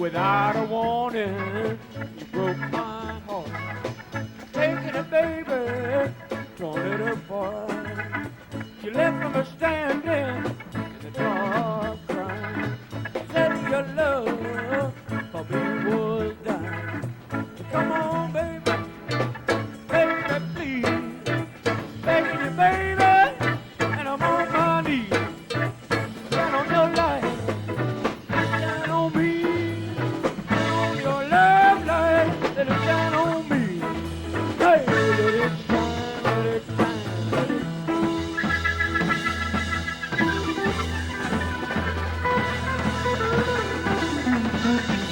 without a warning. You broke my heart, taking it, baby, torn it apart. You left me standing in the dark, crying. Said your love for me was dying. So come on, baby, baby, please, begging you, baby, and I'm on my knees. Stand on your light, stand on me, stand on your love light, let it shine on me. Hey, let it shine, let it shine, let it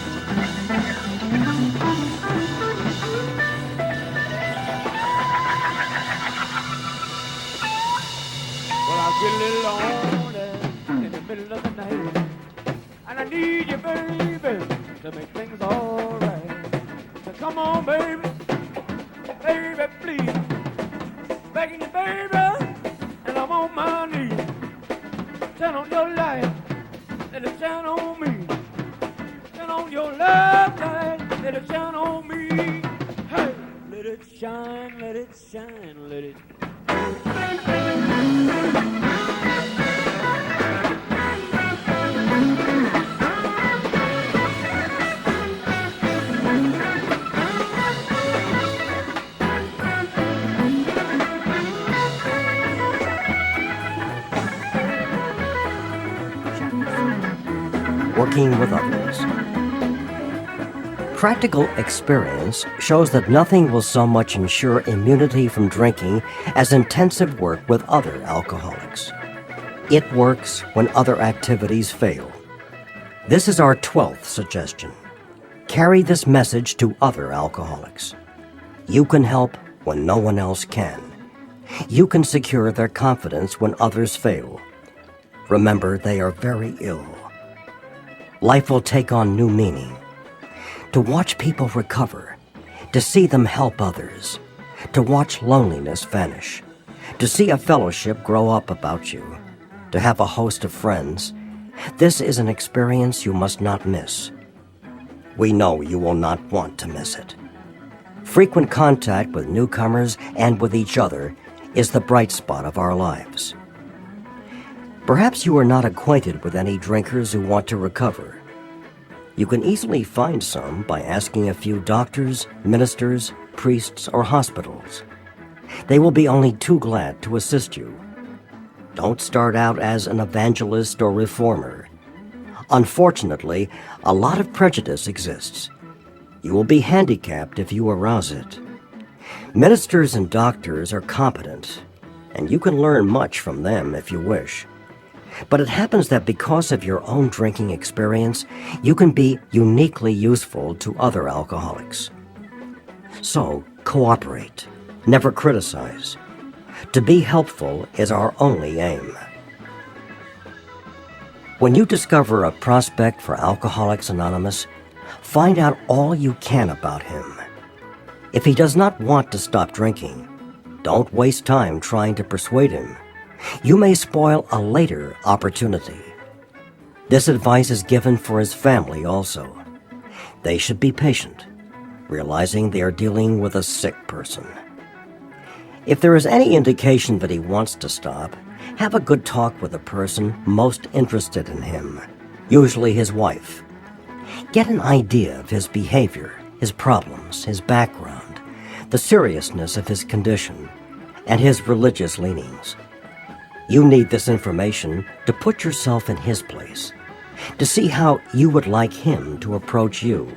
Well, I get a little lonely in the middle of the night, and I need you, baby, to make things alright. So come on, baby, baby, please, begging you, baby, and I'm on my knees. Turn on your light, let it shine on me. Turn on your love light, let it shine on me. Hey, let it shine, let it shine, let it. Working with others. Practical experience shows that nothing will so much ensure immunity from drinking as intensive work with other alcoholics. It works when other activities fail. This is our 12th suggestion. Carry this message to other alcoholics. You can help when no one else can. You can secure their confidence when others fail. Remember, they are very ill. Life will take on new meaning. To watch people recover, to see them help others, to watch loneliness vanish, to see a fellowship grow up about you, to have a host of friends, this is an experience you must not miss. We know you will not want to miss it. Frequent contact with newcomers and with each other is the bright spot of our lives. Perhaps you are not acquainted with any drinkers who want to recover. You can easily find some by asking a few doctors, ministers, priests, or hospitals. They will be only too glad to assist you. Don't start out as an evangelist or reformer. Unfortunately, a lot of prejudice exists. You will be handicapped if you arouse it. Ministers and doctors are competent, and you can learn much from them if you wish. But it happens that because of your own drinking experience, you can be uniquely useful to other alcoholics. So, cooperate. Never criticize. To be helpful is our only aim. When you discover a prospect for Alcoholics Anonymous, find out all you can about him. If he does not want to stop drinking, don't waste time trying to persuade him. You may spoil a later opportunity. This advice is given for his family also. They should be patient, realizing they are dealing with a sick person. If there is any indication that he wants to stop, have a good talk with the person most interested in him, usually his wife. Get an idea of his behavior, his problems, his background, the seriousness of his condition, and his religious leanings. You need this information to put yourself in his place, to see how you would like him to approach you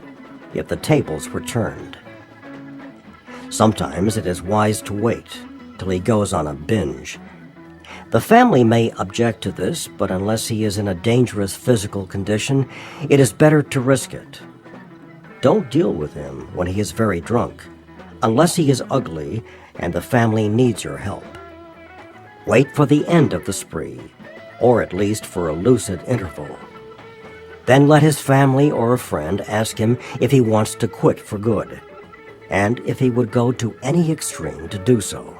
if the tables were turned. Sometimes it is wise to wait till he goes on a binge. The family may object to this, but unless he is in a dangerous physical condition, it is better to risk it. Don't deal with him when he is very drunk, unless he is ugly and the family needs your help. Wait for the end of the spree, or at least for a lucid interval. Then let his family or a friend ask him if he wants to quit for good, and if he would go to any extreme to do so.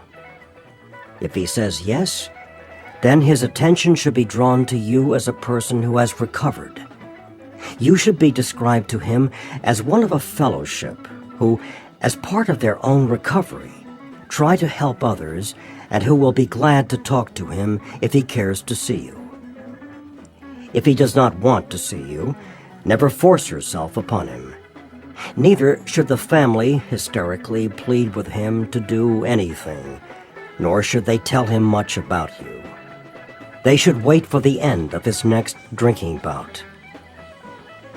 If he says yes, then his attention should be drawn to you as a person who has recovered. You should be described to him as one of a fellowship who, as part of their own recovery, try to help others and who will be glad to talk to him if he cares to see you. If he does not want to see you, never force yourself upon him. Neither should the family hysterically plead with him to do anything, nor should they tell him much about you. They should wait for the end of his next drinking bout.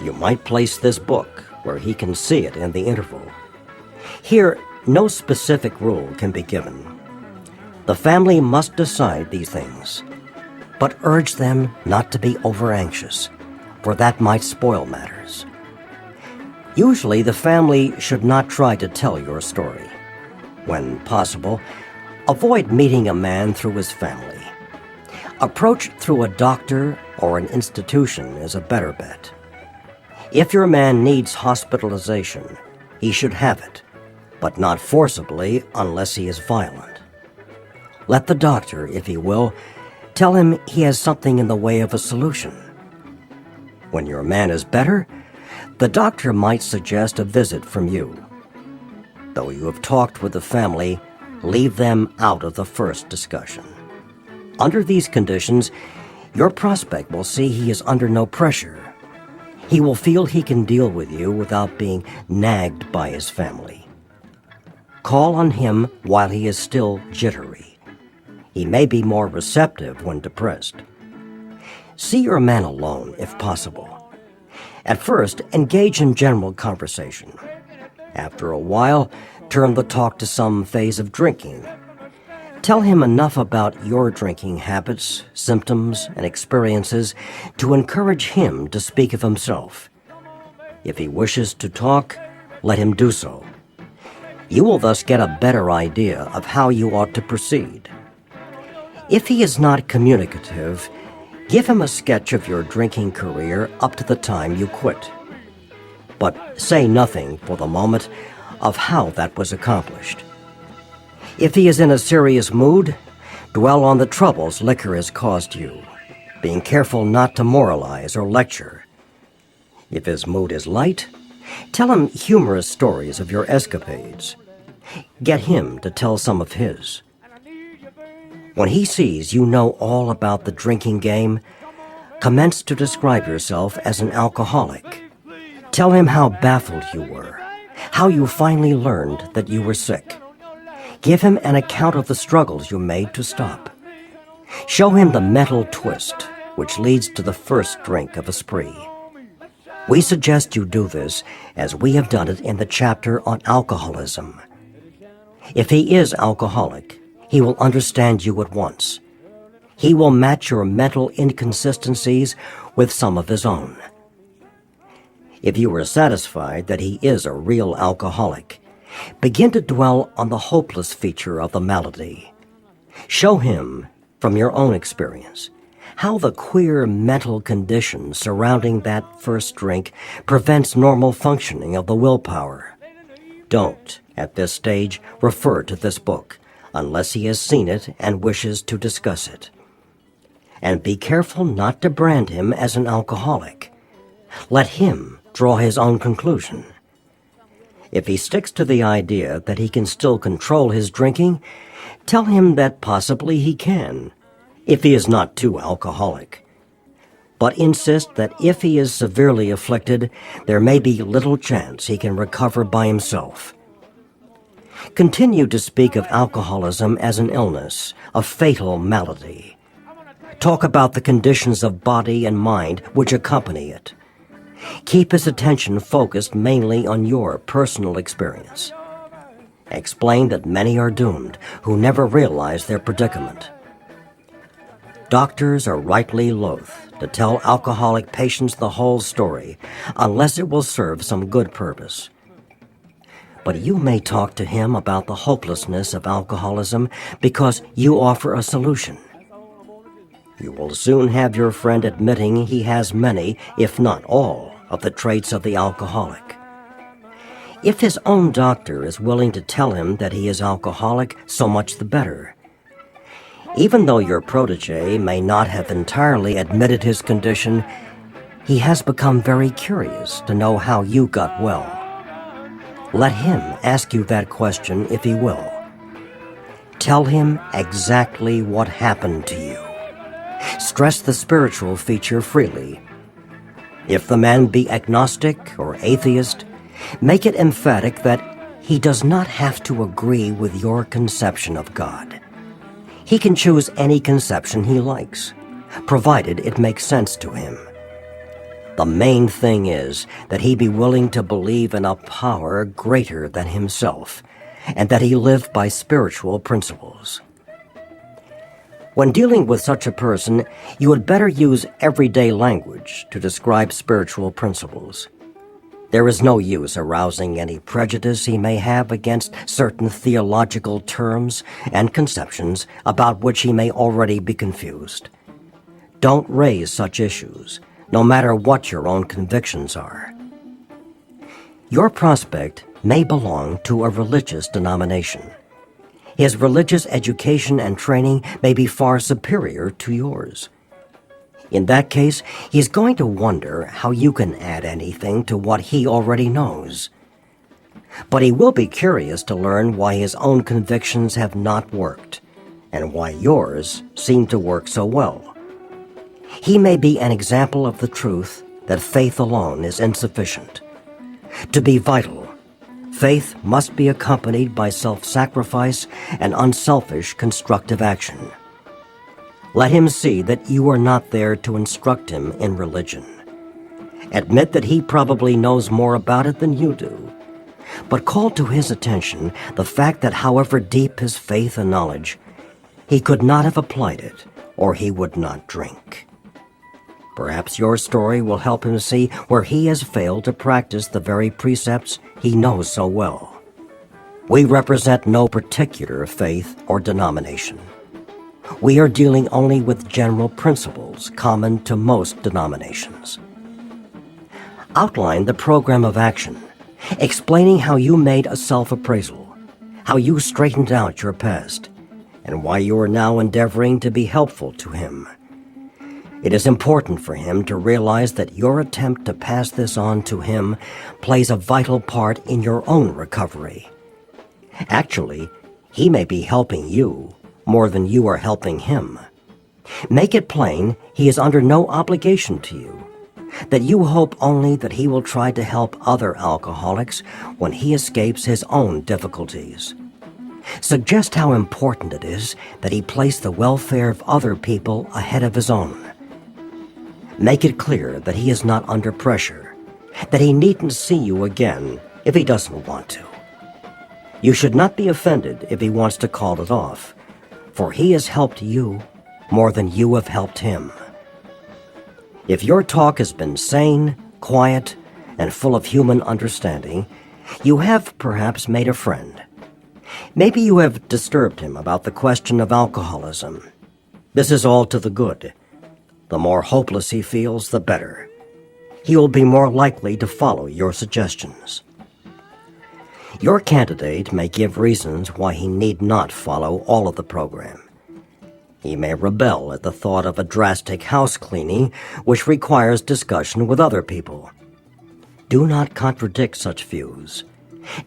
You might place this book where he can see it in the interval. Here, no specific rule can be given. The family must decide these things, but urge them not to be over-anxious, for that might spoil matters. Usually, the family should not try to tell your story. When possible, avoid meeting a man through his family. Approach through a doctor or an institution is a better bet. If your man needs hospitalization, he should have it, but not forcibly unless he is violent. Let the doctor, if he will, tell him he has something in the way of a solution. When your man is better, the doctor might suggest a visit from you. Though you have talked with the family, leave them out of the first discussion. Under these conditions, your prospect will see he is under no pressure. He will feel he can deal with you without being nagged by his family. Call on him while he is still jittery. He may be more receptive when depressed. See your man alone, if possible. At first, engage in general conversation. After a while, turn the talk to some phase of drinking. Tell him enough about your drinking habits, symptoms, and experiences to encourage him to speak of himself. If he wishes to talk, let him do so. You will thus get a better idea of how you ought to proceed. If he is not communicative, give him a sketch of your drinking career up to the time you quit. But say nothing, for the moment, of how that was accomplished. If he is in a serious mood, dwell on the troubles liquor has caused you, being careful not to moralize or lecture. If his mood is light, tell him humorous stories of your escapades. Get him to tell some of his. When he sees you know all about the drinking game, commence to describe yourself as an alcoholic. Tell him how baffled you were, how you finally learned that you were sick. Give him an account of the struggles you made to stop. Show him the mental twist which leads to the first drink of a spree. We suggest you do this as we have done it in the chapter on alcoholism. If he is alcoholic, he will understand you at once. He will match your mental inconsistencies with some of his own. If you are satisfied that he is a real alcoholic, begin to dwell on the hopeless feature of the malady. Show him, from your own experience, how the queer mental condition surrounding that first drink prevents normal functioning of the willpower. Don't, at this stage, refer to this book unless he has seen it and wishes to discuss it. And be careful not to brand him as an alcoholic. Let him draw his own conclusion. If he sticks to the idea that he can still control his drinking, tell him that possibly he can, if he is not too alcoholic. But insist that if he is severely afflicted, there may be little chance he can recover by himself. Continue to speak of alcoholism as an illness, a fatal malady. Talk about the conditions of body and mind which accompany it. Keep his attention focused mainly on your personal experience. Explain that many are doomed who never realize their predicament. Doctors are rightly loath to tell alcoholic patients the whole story unless it will serve some good purpose. But you may talk to him about the hopelessness of alcoholism because you offer a solution. You will soon have your friend admitting he has many, if not all, of the traits of the alcoholic. If his own doctor is willing to tell him that he is alcoholic, so much the better. Even though your protege may not have entirely admitted his condition, He has become very curious to know how you got well. Let him ask you that question if he will. Tell him exactly what happened to you. Stress the spiritual feature freely. If the man be agnostic or atheist, make it emphatic that he does not have to agree with your conception of God. He can choose any conception he likes, provided it makes sense to him. The main thing is that he be willing to believe in a power greater than himself, and that he live by spiritual principles. When dealing with such a person, you had better use everyday language to describe spiritual principles. There is no use arousing any prejudice he may have against certain theological terms and conceptions about which he may already be confused. Don't raise such issues, no matter what your own convictions are. Your prospect may belong to a religious denomination. His religious education and training may be far superior to yours. In that case, he's going to wonder how you can add anything to what he already knows. But he will be curious to learn why his own convictions have not worked, and why yours seem to work so well. He may be an example of the truth that faith alone is insufficient. To be vital, faith must be accompanied by self-sacrifice and unselfish constructive action. Let him see that you are not there to instruct him in religion. Admit that he probably knows more about it than you do, but call to his attention the fact that however deep his faith and knowledge, he could not have applied it, or he would not drink. Perhaps your story will help him see where he has failed to practice the very precepts he knows so well. We represent no particular faith or denomination. We are dealing only with general principles common to most denominations. Outline the program of action, explaining how you made a self-appraisal, how you straightened out your past, and why you are now endeavoring to be helpful to him. It is important for him to realize that your attempt to pass this on to him plays a vital part in your own recovery. Actually, he may be helping you more than you are helping him. Make it plain he is under no obligation to you, that you hope only that he will try to help other alcoholics when he escapes his own difficulties. Suggest how important it is that he place the welfare of other people ahead of his own. Make it clear that he is not under pressure, that he needn't see you again if he doesn't want to. You should not be offended if he wants to call it off, for he has helped you more than you have helped him. If your talk has been sane, quiet, and full of human understanding, you have perhaps made a friend. Maybe you have disturbed him about the question of alcoholism. This is all to the good. The more hopeless he feels, the better. He will be more likely to follow your suggestions. Your candidate may give reasons why he need not follow all of the program. He may rebel at the thought of a drastic house cleaning, which requires discussion with other people. Do not contradict such views.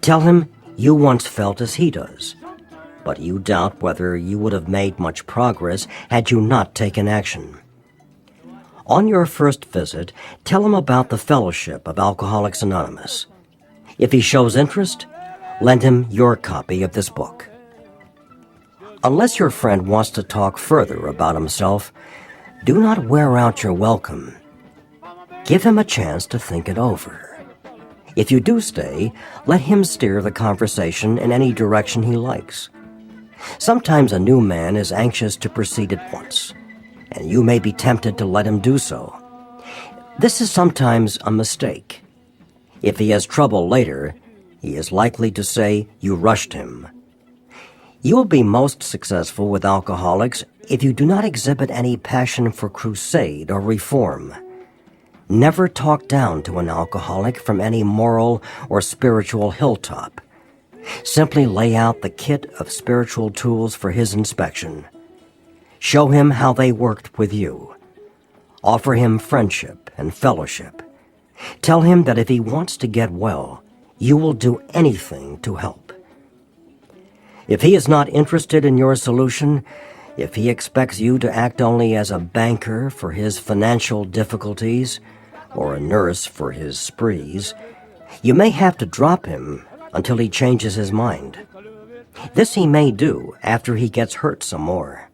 Tell him you once felt as he does, but you doubt whether you would have made much progress had you not taken action. On your first visit, tell him about the Fellowship of Alcoholics Anonymous. If he shows interest, lend him your copy of this book. Unless your friend wants to talk further about himself, do not wear out your welcome. Give him a chance to think it over. If you do stay, let him steer the conversation in any direction he likes. Sometimes a new man is anxious to proceed at once, and you may be tempted to let him do so. This is sometimes a mistake. If he has trouble later, he is likely to say you rushed him. You will be most successful with alcoholics if you do not exhibit any passion for crusade or reform. Never talk down to an alcoholic from any moral or spiritual hilltop. Simply lay out the kit of spiritual tools for his inspection. Show him how they worked with you. Offer him friendship and fellowship. Tell him that if he wants to get well, you will do anything to help. If he is not interested in your solution, if he expects you to act only as a banker for his financial difficulties or a nurse for his sprees, you may have to drop him until he changes his mind. This he may do after he gets hurt some more.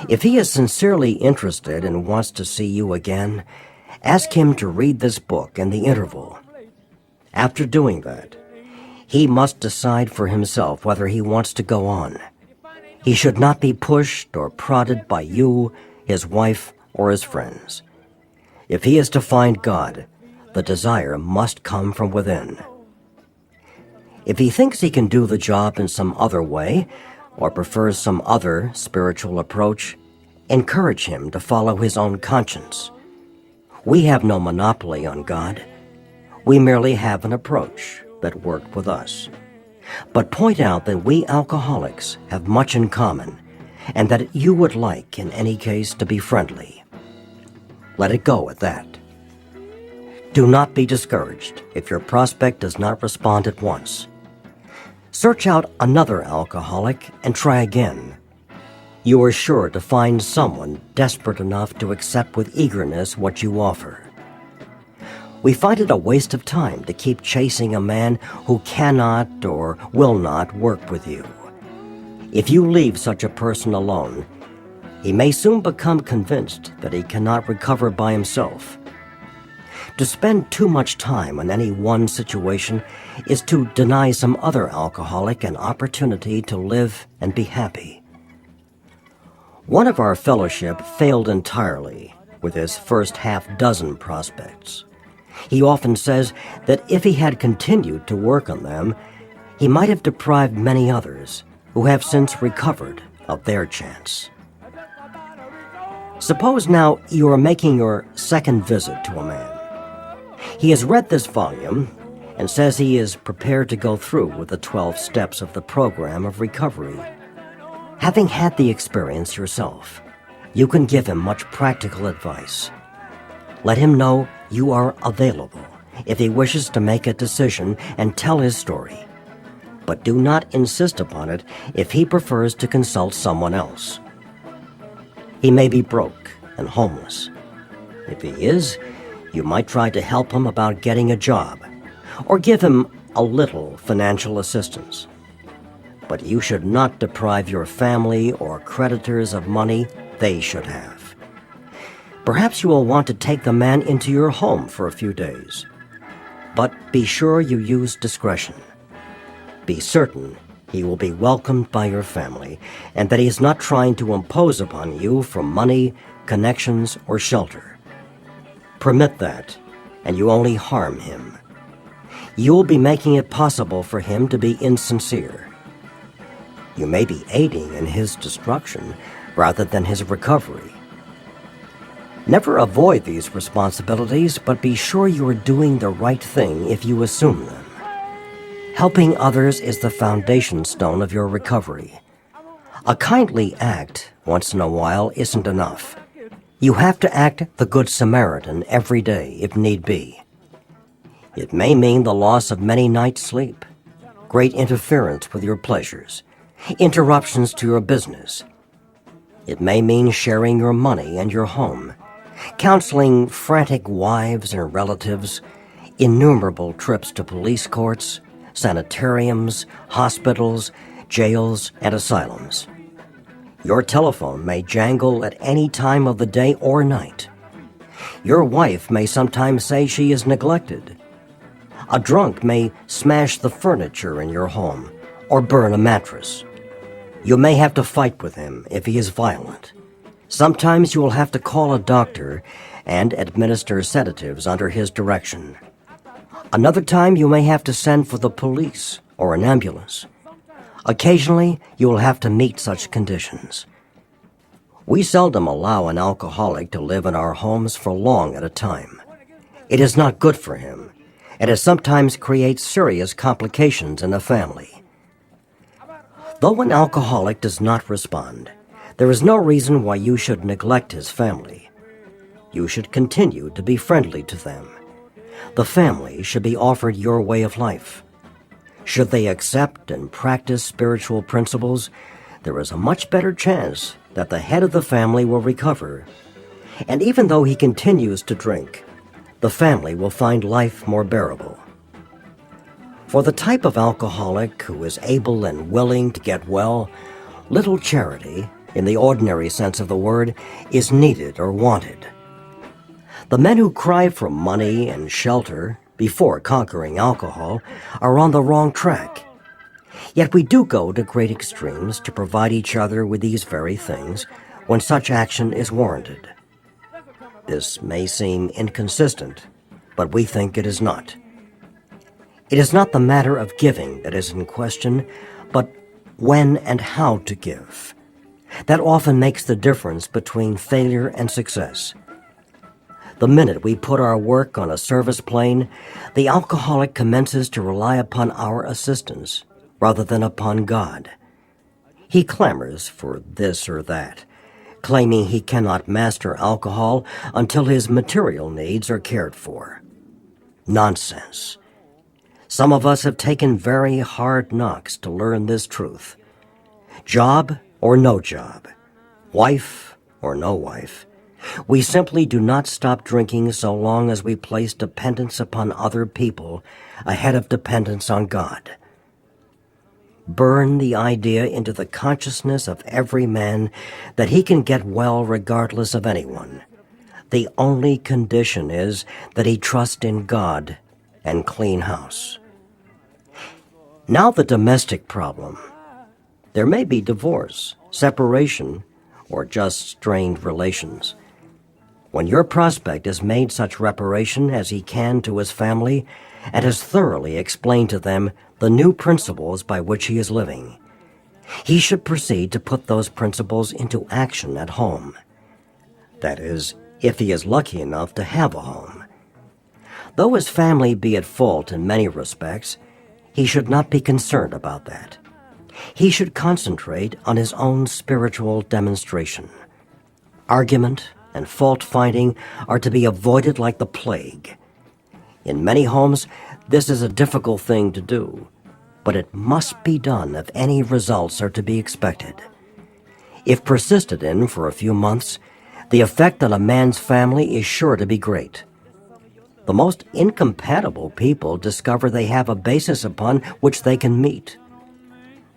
If he is sincerely interested and wants to see you again, ask him to read this book in the interval. After doing that, he must decide for himself whether he wants to go on. He should not be pushed or prodded by you, his wife, or his friends. If he is to find God, the desire must come from within. If he thinks he can do the job in some other way, or prefers some other spiritual approach, encourage him to follow his own conscience. We have no monopoly on God. We merely have an approach that worked with us. But point out that we alcoholics have much in common, and that you would like, in any case, to be friendly. Let it go at that. Do not be discouraged if your prospect does not respond at once. Search out another alcoholic and try again. You are sure to find someone desperate enough to accept with eagerness what you offer. We find it a waste of time to keep chasing a man who cannot or will not work with you. If you leave such a person alone, he may soon become convinced that he cannot recover by himself. To spend too much time on any one situation is to deny some other alcoholic an opportunity to live and be happy. One of our fellowship failed entirely with his first half-dozen prospects. He often says that if he had continued to work on them, he might have deprived many others who have since recovered of their chance. Suppose now you are making your second visit to a man. He has read this volume and says he is prepared to go through with the 12 steps of the program of recovery. Having had the experience yourself, you can give him much practical advice. Let him know you are available if he wishes to make a decision and tell his story. But do not insist upon it if he prefers to consult someone else. He may be broke and homeless. If he is, you might try to help him about getting a job, or give him a little financial assistance. But you should not deprive your family or creditors of money they should have. Perhaps you will want to take the man into your home for a few days. But be sure you use discretion. Be certain he will be welcomed by your family, and that he is not trying to impose upon you for money, connections, or shelter. Permit that, and you only harm him. You will be making it possible for him to be insincere. You may be aiding in his destruction rather than his recovery. Never avoid these responsibilities, but be sure you are doing the right thing if you assume them. Helping others is the foundation stone of your recovery. A kindly act once in a while isn't enough. You have to act the Good Samaritan every day if need be. It may mean the loss of many nights' sleep, great interference with your pleasures, interruptions to your business. It may mean sharing your money and your home, counseling frantic wives and relatives, innumerable trips to police courts, sanitariums, hospitals, jails, and asylums. Your telephone may jangle at any time of the day or night. Your wife may sometimes say she is neglected. A drunk may smash the furniture in your home or burn a mattress. You may have to fight with him if he is violent. Sometimes you will have to call a doctor and administer sedatives under his direction. Another time you may have to send for the police or an ambulance. Occasionally, you will have to meet such conditions. We seldom allow an alcoholic to live in our homes for long at a time. It is not good for him, and it sometimes creates serious complications in the family. Though an alcoholic does not respond, there is no reason why you should neglect his family. you should continue to be friendly to them. The family should be offered your way of life. Should they accept and practice spiritual principles, there is a much better chance that the head of the family will recover. And even though he continues to drink, the family will find life more bearable. For the type of alcoholic who is able and willing to get well, little charity, in the ordinary sense of the word, is needed or wanted. The men who cry for money and shelter before conquering alcohol are on the wrong track. Yet we do go to great extremes to provide each other with these very things when such action is warranted. This may seem inconsistent, but we think it is not. It is not the matter of giving that is in question, but when and how to give. That often makes the difference between failure and success. The minute we put our work on a service plane, the alcoholic commences to rely upon our assistance rather than upon God. He clamors for this or that, claiming he cannot master alcohol until his material needs are cared for. Nonsense. Some of us have taken very hard knocks to learn this truth. Job or no job, wife or no wife, we simply do not stop drinking so long as we place dependence upon other people ahead of dependence on God. Burn the idea into the consciousness of every man that he can get well regardless of anyone. The only condition is that he trust in God and clean house. Now the domestic problem. There may be divorce, separation, or just strained relations. When your prospect has made such reparation as he can to his family and has thoroughly explained to them the new principles by which he is living, he should proceed to put those principles into action at home. That is, if he is lucky enough to have a home. Though his family be at fault in many respects, he should not be concerned about that. He should concentrate on his own spiritual demonstration. Argument and fault-finding are to be avoided like the plague. In many homes, this is a difficult thing to do, but it must be done if any results are to be expected. If persisted in for a few months, the effect on a man's family is sure to be great. The most incompatible people discover they have a basis upon which they can meet.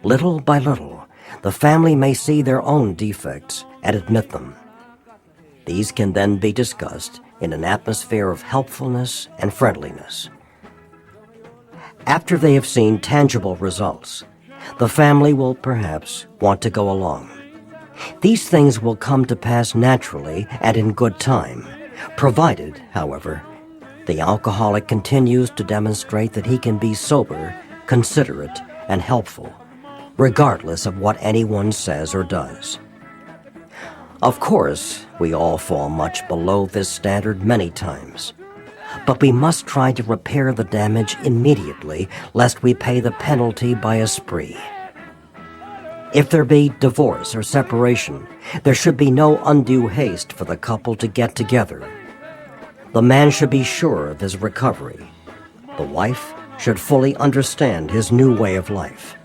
Little by little, the family may see their own defects and admit them. These can then be discussed in an atmosphere of helpfulness and friendliness. After they have seen tangible results, the family will perhaps want to go along. These things will come to pass naturally and in good time, provided, however, the alcoholic continues to demonstrate that he can be sober, considerate, and helpful, regardless of what anyone says or does. Of course, we all fall much below this standard many times, but we must try to repair the damage immediately, lest we pay the penalty by a spree. If there be divorce or separation, there should be no undue haste for the couple to get together. The man should be sure of his recovery. The wife should fully understand his new way of life.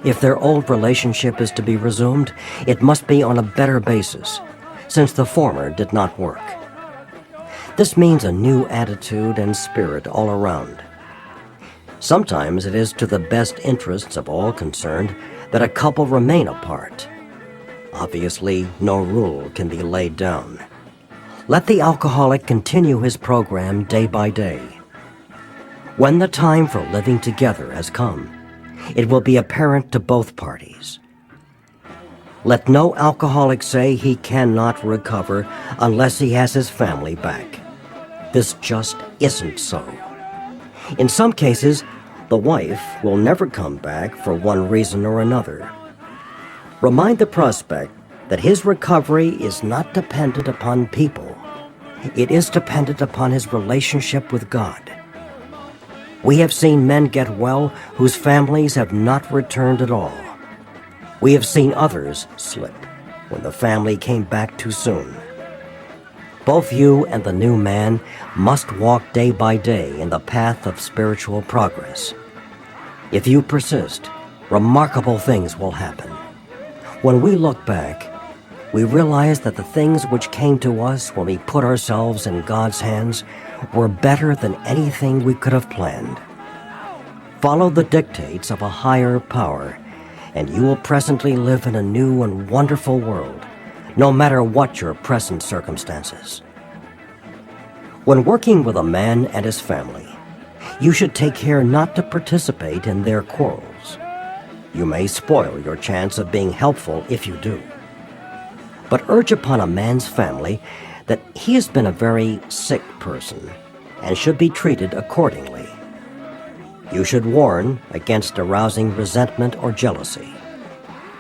If their old relationship is to be resumed, it must be on a better basis, since the former did not work. This means a new attitude and spirit all around. Sometimes it is to the best interests of all concerned that a couple remain apart. Obviously, no rule can be laid down. Let the alcoholic continue his program day by day. When the time for living together has come, it will be apparent to both parties. Let no alcoholic say he cannot recover unless he has his family back. This just isn't so. In some cases, the wife will never come back for one reason or another. Remind the prospect that his recovery is not dependent upon people. It is dependent upon his relationship with God. We have seen men get well whose families have not returned at all. We have seen others slip when the family came back too soon. Both you and the new man must walk day by day in the path of spiritual progress. If you persist, remarkable things will happen. When we look back, we realize that the things which came to us when we put ourselves in God's hands were better than anything we could have planned. Follow the dictates of a higher power, and you will presently live in a new and wonderful world, no matter what your present circumstances. When working with a man and his family, you should take care not to participate in their quarrels. You may spoil your chance of being helpful if you do. But urge upon a man's family that he has been a very sick person and should be treated accordingly. You should warn against arousing resentment or jealousy.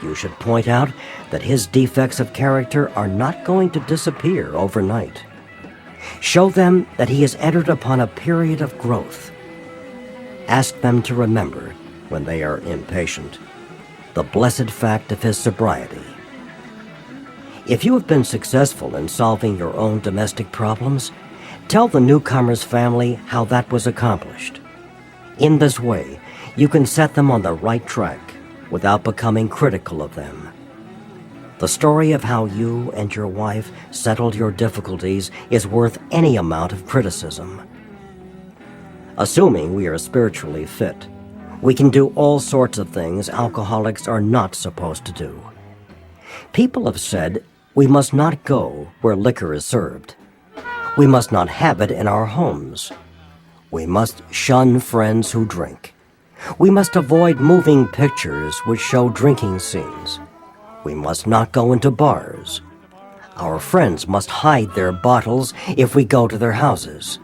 You should point out that his defects of character are not going to disappear overnight. Show them that he has entered upon a period of growth. Ask them to remember, when they are impatient, the blessed fact of his sobriety. If you have been successful in solving your own domestic problems, tell the newcomer's family how that was accomplished. In this way, you can set them on the right track without becoming critical of them. The story of how you and your wife settled your difficulties is worth any amount of criticism. Assuming we are spiritually fit, we can do all sorts of things alcoholics are not supposed to do. People have said we must not go where liquor is served. We must not have it in our homes. We must shun friends who drink. We must avoid moving pictures which show drinking scenes. We must not go into bars. Our friends must hide their bottles if we go to their houses.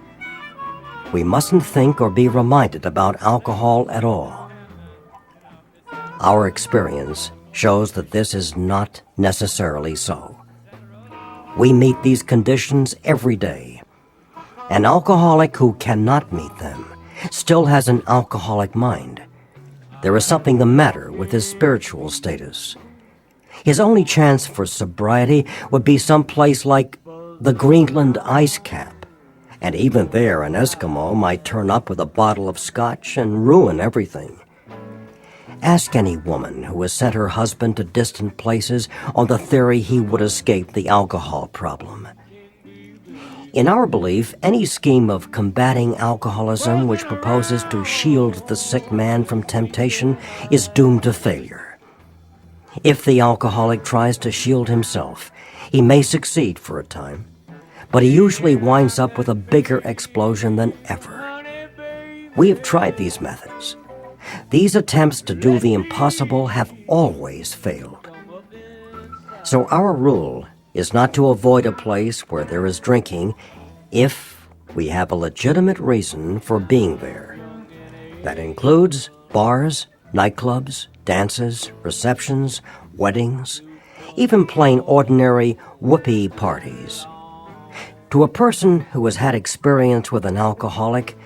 We mustn't think or be reminded about alcohol at all. Our experience shows that this is not necessarily so. We meet these conditions every day. An alcoholic who cannot meet them still has an alcoholic mind. There is something the matter with his spiritual status. His only chance for sobriety would be someplace like the Greenland ice cap. And even there, an Eskimo might turn up with a bottle of scotch and ruin everything. Ask any woman who has sent her husband to distant places on the theory he would escape the alcohol problem. In our belief, any scheme of combating alcoholism which proposes to shield the sick man from temptation is doomed to failure. If the alcoholic tries to shield himself, he may succeed for a time, but he usually winds up with a bigger explosion than ever. We have tried these methods. These attempts to do the impossible have always failed. So our rule is not to avoid a place where there is drinking if we have a legitimate reason for being there. That includes bars, nightclubs, dances, receptions, weddings, even plain ordinary whoopee parties. To a person who has had experience with an alcoholic,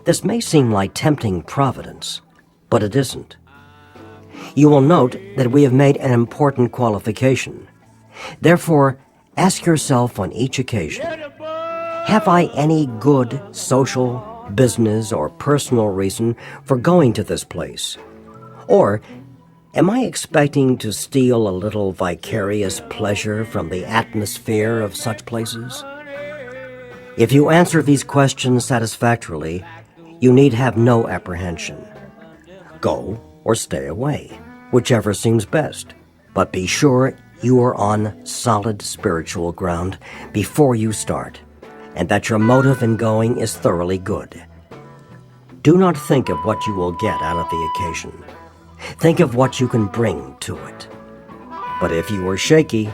this may seem like tempting providence, but it isn't. You will note that we have made an important qualification. Therefore, ask yourself on each occasion, have I any good social, business, or personal reason for going to this place? Or am I expecting to steal a little vicarious pleasure from the atmosphere of such places? If you answer these questions satisfactorily, you need have no apprehension. Go or stay away, whichever seems best, but be sure you are on solid spiritual ground before you start, and that your motive in going is thoroughly good. Do not think of what you will get out of the occasion. Think of what you can bring to it. But if you are shaky,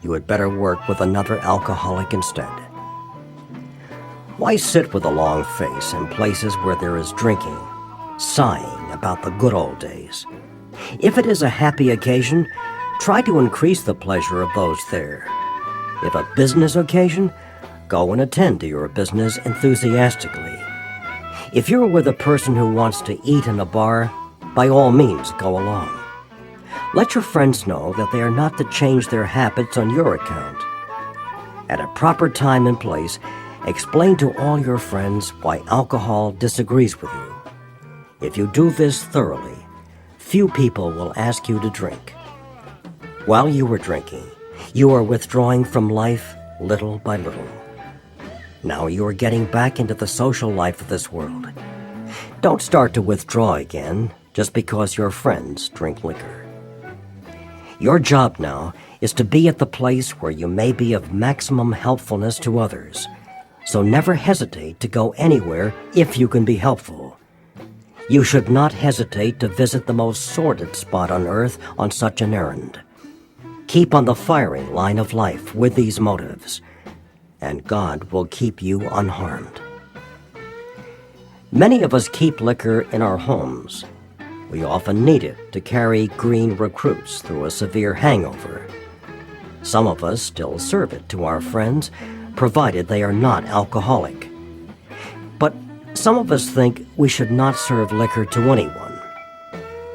you had better work with another alcoholic instead. Why sit with a long face in places where there is drinking, sighing about the good old days? If it is a happy occasion, try to increase the pleasure of those there. If a business occasion, go and attend to your business enthusiastically. If you're with a person who wants to eat in a bar, by all means go along. Let your friends know that they are not to change their habits on your account. At a proper time and place, explain to all your friends why alcohol disagrees with you. If you do this thoroughly, few people will ask you to drink. While you are drinking, you are withdrawing from life little by little. Now you are getting back into the social life of this world. Don't start to withdraw again just because your friends drink liquor. Your job now is to be at the place where you may be of maximum helpfulness to others. So never hesitate to go anywhere if you can be helpful. You should not hesitate to visit the most sordid spot on earth on such an errand. Keep on the firing line of life with these motives, and God will keep you unharmed. Many of us keep liquor in our homes. We often need it to carry green recruits through a severe hangover. Some of us still serve it to our friends, provided they are not alcoholic. But some of us think we should not serve liquor to anyone.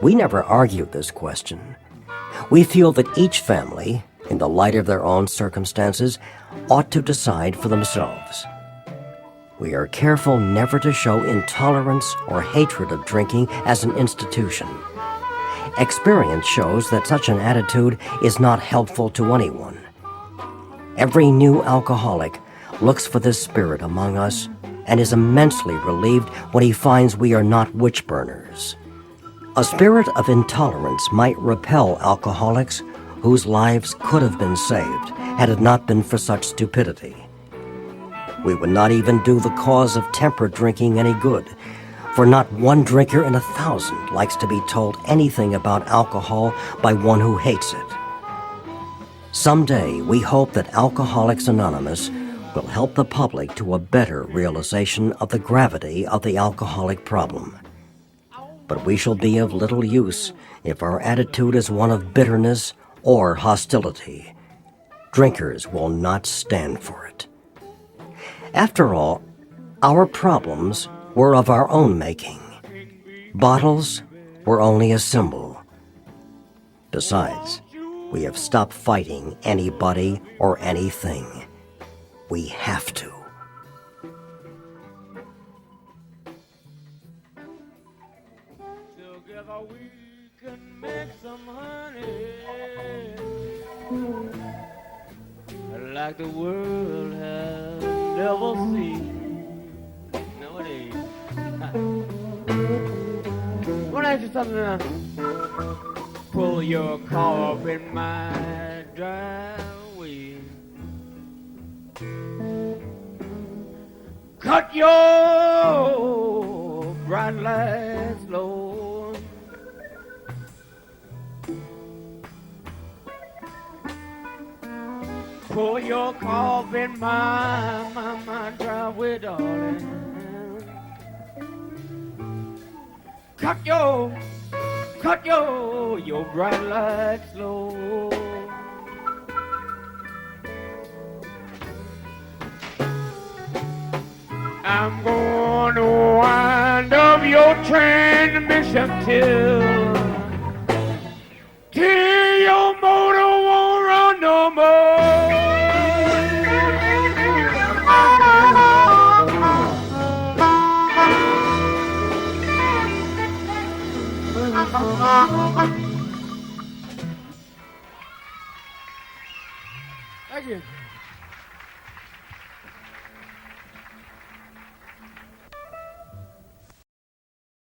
We never argued this question. We feel that each family, in the light of their own circumstances, ought to decide for themselves. We are careful never to show intolerance or hatred of drinking as an institution. Experience shows that such an attitude is not helpful to anyone. Every new alcoholic looks for this spirit among us and is immensely relieved when he finds we are not witch burners. A spirit of intolerance might repel alcoholics whose lives could have been saved had it not been for such stupidity. We would not even do the cause of temperate drinking any good, for not one drinker in 1,000 likes to be told anything about alcohol by one who hates it. Someday, we hope that Alcoholics Anonymous will help the public to a better realization of the gravity of the alcoholic problem. But we shall be of little use if our attitude is one of bitterness or hostility. Drinkers will not stand for it. After all, our problems were of our own making. Bottles were only a symbol. Besides, we have stopped fighting anybody or anything. We have to. Together we can make some honey, like the world has never seen. No, it ain't. Want to ask you something now? Pull your car up in my driveway. Cut your bright lights low. Pull your car up in my driveway, darling. Cut your bright lights low. I'm gonna wind up your transmission till your motor won't run no more. Thank you.